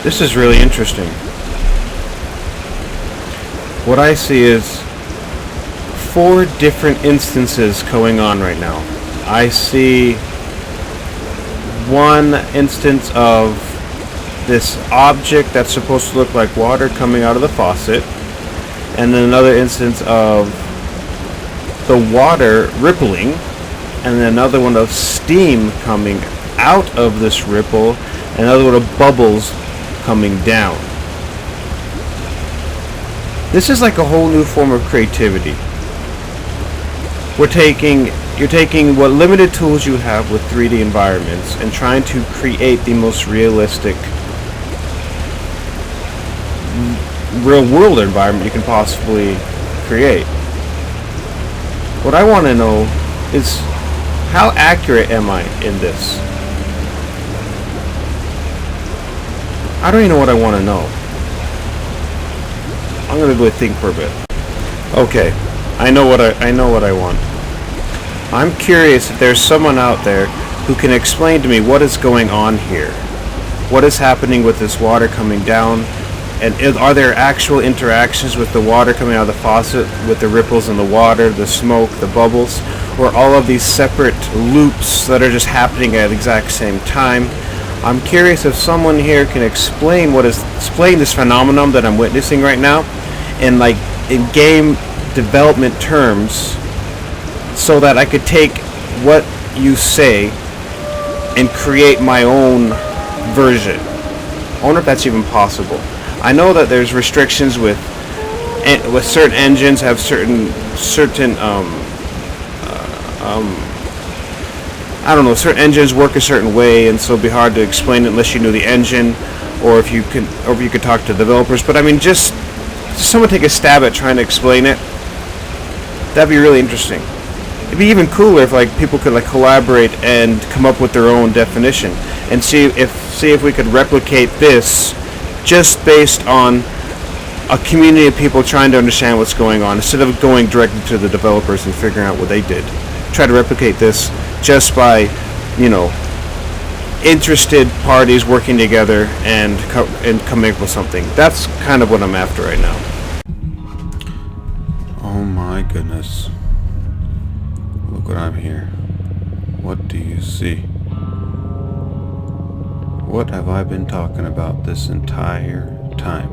This is really interesting. What I see is 4 different instances going on right now. I see one instance of this object that's supposed to look like water coming out of the faucet, and then another instance of the water rippling, and then another one of steam coming out of this ripple, and another one of bubbles coming down. This is like a whole new form of creativity. You're taking what limited tools you have with 3D environments and trying to create the most realistic real world environment you can possibly create. What I want to know is, how accurate am I in this? I don't even know what I want to know. I'm gonna go think for a bit. Okay, I know what I want. I'm curious if there's someone out there who can explain to me what is going on here. What is happening with this water coming down? And are there actual interactions with the water coming out of the faucet, with the ripples in the water, the smoke, the bubbles, or all of these separate loops that are just happening at the exact same time? I'm curious if someone here can explain this phenomenon that I'm witnessing right now in game development terms, so that I could take what you say and create my own version. I wonder if that's even possible. I know that there's restrictions with certain engines have certain I don't know, certain engines work a certain way, and so it'd be hard to explain it unless you knew the engine, or if you could talk to developers. But I mean, just someone take a stab at trying to explain it. That'd be really interesting. It'd be even cooler if people could collaborate and come up with their own definition, and see if we could replicate this just based on a community of people trying to understand what's going on, instead of going directly to the developers and figuring out what they did. Try to replicate this just by, interested parties working together and coming up with something. That's kind of what I'm after right now. Oh my goodness. Look what I'm here. What do you see? What have I been talking about this entire time?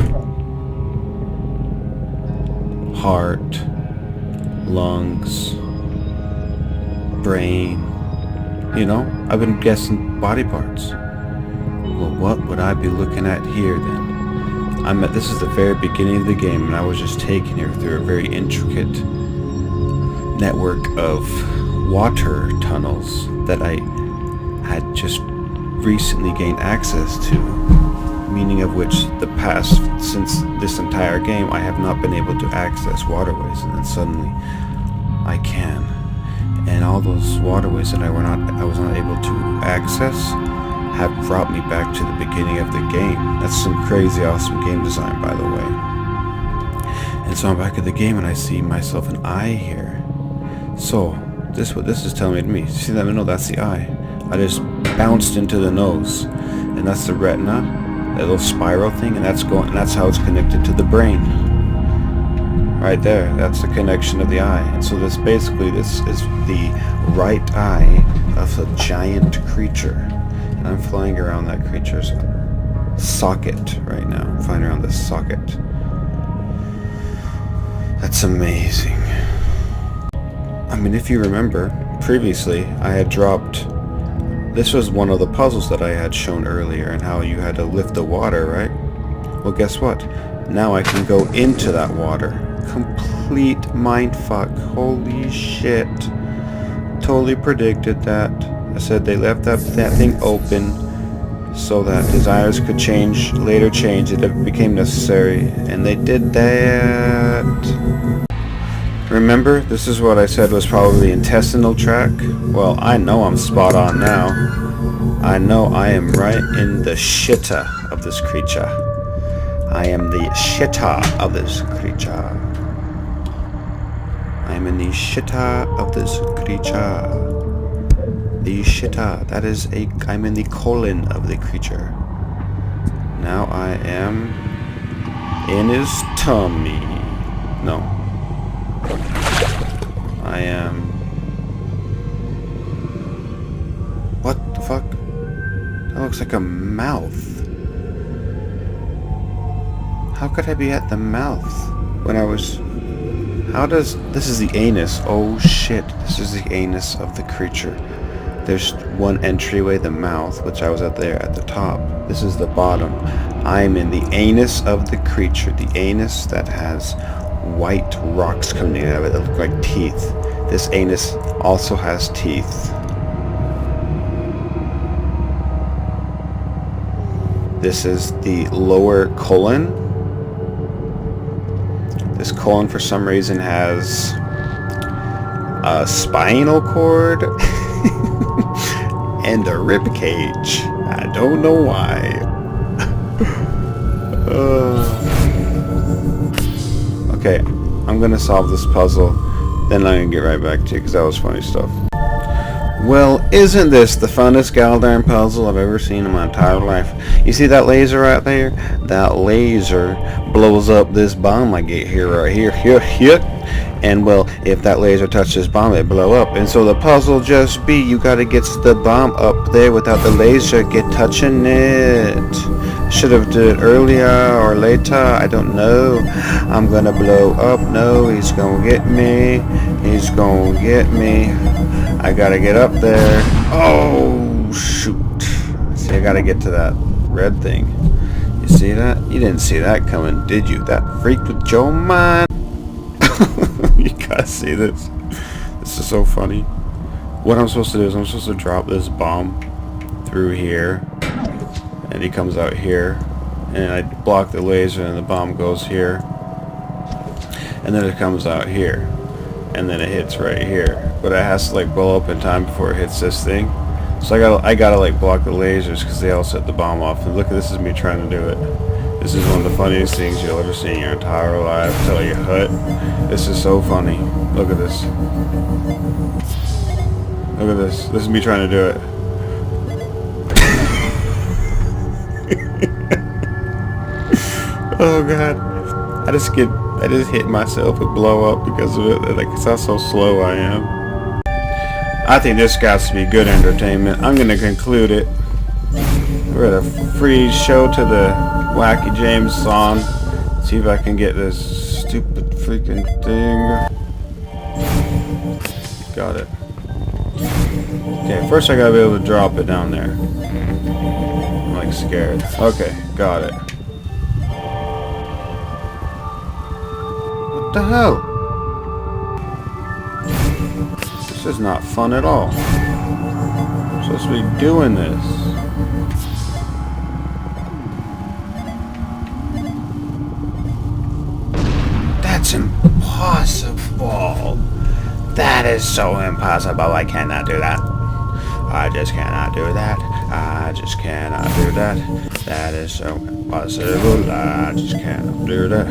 Heart, lungs, brain. I've been guessing body parts. Well, what would I be looking at here then? This is the very beginning of the game, and I was just taken here through a very intricate network of water tunnels that I had just recently gained access to, meaning of which since this entire game I have not been able to access waterways, and then suddenly I can. And all those waterways that I was not able to access have brought me back to the beginning of the game. That's some crazy awesome game design, by the way. And so I'm back at the game, and I see myself an eye here. So what this is telling me to me. See that middle? That's the eye. I just bounced into the nose, and that's the retina, that little spiral thing, and that's how it's connected to the brain. Right there, that's the connection of the eye. And so this is the right eye of a giant creature. And I'm flying around that creature's socket right now. I'm flying around this socket. That's amazing. I mean, if you remember, previously I had dropped... This was one of the puzzles that I had shown earlier, and how you had to lift the water, right? Well, guess what? Now I can go into that water. Complete mindfuck. Holy shit. Totally predicted that. I said they left that thing open so that desires could later change if it became necessary, and they did that. Remember, this is what I said was probably the intestinal tract? Well, I know I'm spot on now. I know I am right in the shitta of this creature. I am the shitta of this creature. I am in the shitta of this creature. The shitta, I'm in the colon of the creature. Now I am in his tummy. No. I am... What the fuck? That looks like a mouth. How could I be at the mouth when I was... How does... This is the anus. Oh shit. This is the anus of the creature. There's one entryway, the mouth, which I was at there at the top. This is the bottom. I'm in the anus of the creature. The anus that has white rocks coming out of it that look like teeth. This anus also has teeth. This is the lower colon. This colon for some reason has a spinal cord and a rib cage. I don't know why. Okay, I'm gonna solve this puzzle, then I'm gonna get right back to you because that was funny stuff. Well, isn't this the funnest goddamn puzzle I've ever seen in my entire life? You see that laser right there? That laser blows up this bomb I get here, right here, here. And well, if that laser touches this bomb, it blow up. And so the puzzle just be, you gotta get the bomb up there without the laser get touching it. Should have did it earlier or later, I don't know. I'm gonna blow up. No, he's gonna get me. He's gonna get me. I gotta get up there. Oh, shoot. See, I gotta get to that red thing. You see that? You didn't see that coming, did you? That freaked with your mind. You gotta see this. This is so funny. What I'm supposed to do is I'm supposed to drop this bomb through here. And he comes out here. And I block the laser and the bomb goes here. And then it comes out here. And then it hits right here. But it has to like blow up in time before it hits this thing. So I gotta like block the lasers because they all set the bomb off. And look, this is me trying to do it. This is one of the funniest things you'll ever see in your entire life. Tell you what. This is so funny. Look at this. Look at this. This is me trying to do it. Oh god. I just hit myself and blow up because of it. Like, it's how so slow I am. I think this got to be good entertainment. I'm gonna conclude it. We're at a free show to the Wacky James song. See if I can get this stupid freaking thing. Got it. Okay, first I gotta be able to drop it down there. I'm like scared. Okay, got it. What the hell? This is not fun at all. I'm supposed to be doing this. That's impossible. That is so impossible. I cannot do that. I just cannot do that. I just cannot do that. That is so impossible. I just cannot do that.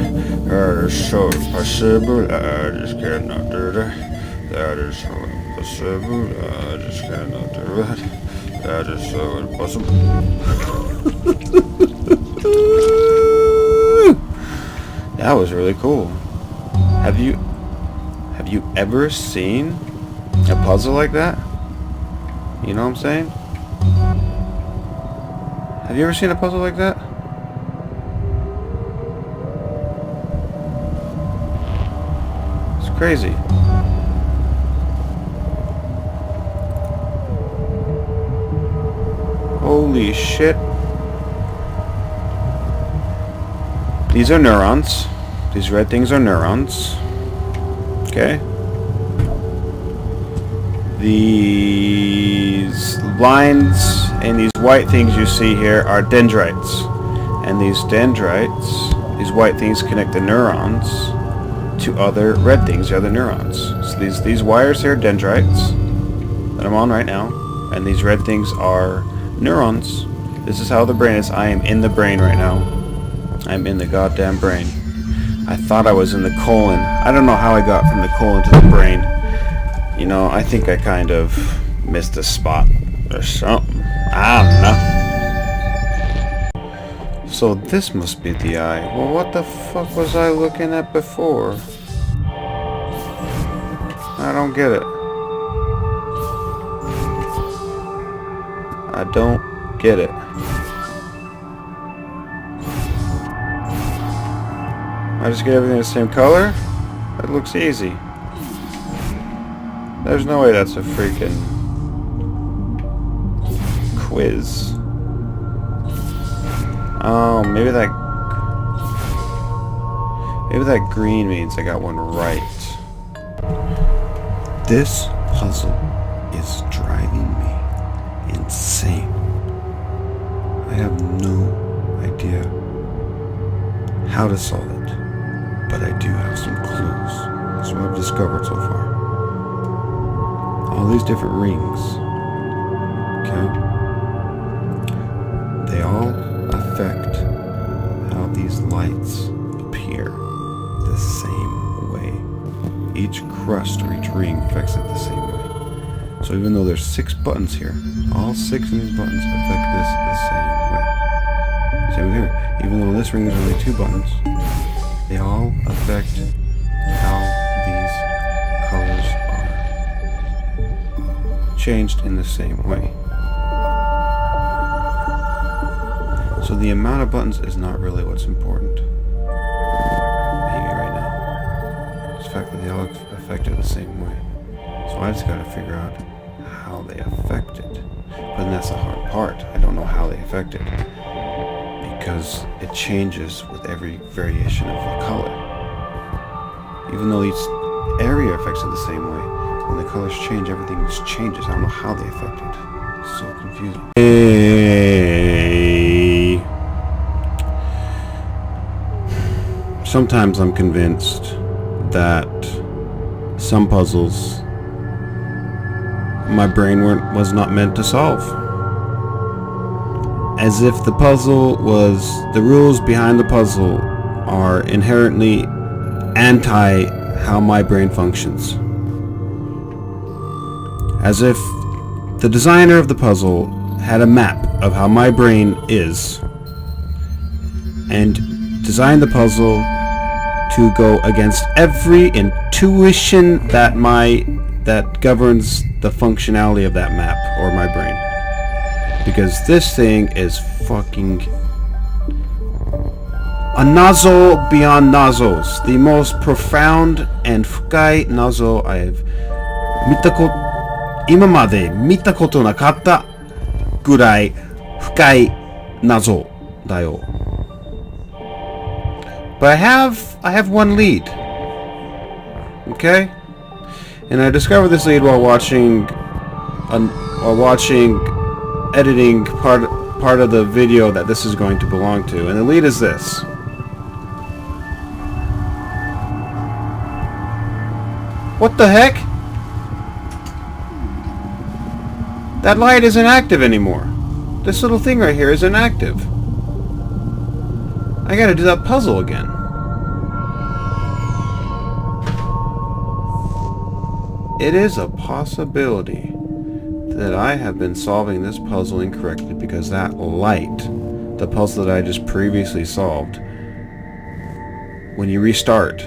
That is so impossible. I just cannot do that. That is so impossible. I just cannot do that. That is so impossible. That was really cool. Have you ever seen a puzzle like that? You know what I'm saying? Have you ever seen a puzzle like that? It's crazy. Holy shit. These are neurons. These red things are neurons. Okay. These lines and these white things you see here are dendrites. And these dendrites, these white things connect the neurons to other red things, the other neurons. So these wires here are dendrites that I'm on right now. And these red things are neurons. This is how the brain is. I am in the brain right now. I'm in the goddamn brain. I thought I was in the colon. I don't know how I got from the colon to the brain. You know, I think I kind of missed a spot or something. I don't know. So this must be the eye. Well, what the fuck was I looking at before? I don't get it. I don't get it. I just get everything the same color? That looks easy. There's no way that's a freaking quiz. Oh, maybe that green means I got one right. This puzzle is driving me insane. I have no idea how to solve it, but I do have some clues. That's what I've discovered so far. All these different rings, okay? They all affect how these lights appear the same way. Each crust or each ring affects it the same way. So even though there's 6 buttons here, all 6 of these buttons affect this the same way. Same here. Even though this ring is only 2 buttons, they all affect how these colors are changed in the same way. So the amount of buttons is not really what's important. Maybe right now. It's the fact that they all affect it the same way. So I just gotta figure out how they affect it. But then that's the hard part. I don't know how they affect it. Because it changes with every variation of the color. Even though each area affects it the same way, when the colors change, everything just changes. I don't know how they affect it. It's so confusing. Sometimes I'm convinced that some puzzles my brain was not meant to solve. As if the rules behind the puzzle are inherently anti how my brain functions. As if the designer of the puzzle had a map of how my brain is and designed the puzzle to go against every intuition that governs the functionality of that map or my brain. Because this thing is fucking a nozzle beyond nozzles. The most profound and fukai nozzle I've 今まで見たことなかったぐらい深い謎だよ。But I have one lead. Okay? And I discovered this lead while watching editing part of the video that this is going to belong to. And the lead is this. What the heck? That light isn't active anymore. This little thing right here isn't active. I gotta do that puzzle again. It is a possibility that I have been solving this puzzle incorrectly because that light, the puzzle that I just previously solved, when you restart,